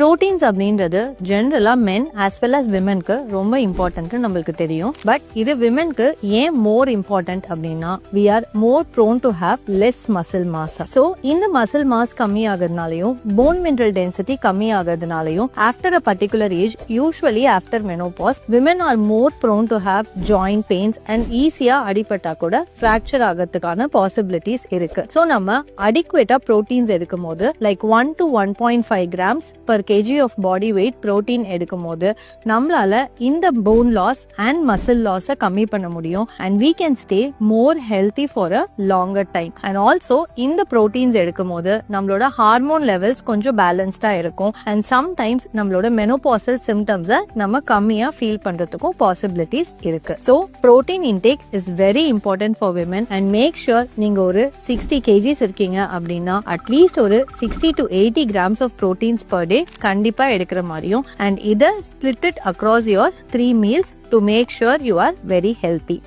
Proteins அப்படின்றது ஜெனரலா மென் as well as விமென்க்கு ரொம்ப இம்பார்ட்டன்ட் நம்மளுக்கு தெரியும். பட் இது விமென்க்கு ஏன் மோர் இம்பார்ட்டன்ட் அப்படின்னா we are more prone to have less muscle mass. So இந்த muscle mass கம்மி ஆகிறதுனாலயும் bone mineral density கம்மி ஆகிறதுனாலயும் after a particular age, usually after menopause, women are more prone to have joint pains and ஈஸியா அடிபட்டா கூட fracture ஆகிறதுக்கான possibilities இருக்கு. So நம்ம adequate proteins எடுக்கும் போது like 1 to 1.5 grams per kg of body weight protein எடுக்கும் போது நம்மளால இந்த bone loss and muscle loss கம்மி பண்ண முடியும் and we can stay more healthy for a longer time. And also இந்த proteins எடுக்கும் போது நம்மளோட ஹார்மோன் லெவல்ஸ் கொஞ்சம் பேலன்ஸ்டா இருக்கும் and sometimes நம்மளோட menopausal symptoms நம்ம கம்மியா ஃபீல் பண்றதுக்கும் possibilities இருக்கு. So protein intake is very important for women and make sure நீங்க ஒரு 60 kgs இருக்கீங்க அப்படின்னா அட்லீஸ்ட் ஒரு 60 to 80 grams of proteins per day கண்டிப்பா எடுக்கிற மாதிரியும் and இதை split it across your 3 meals to make sure you are very healthy.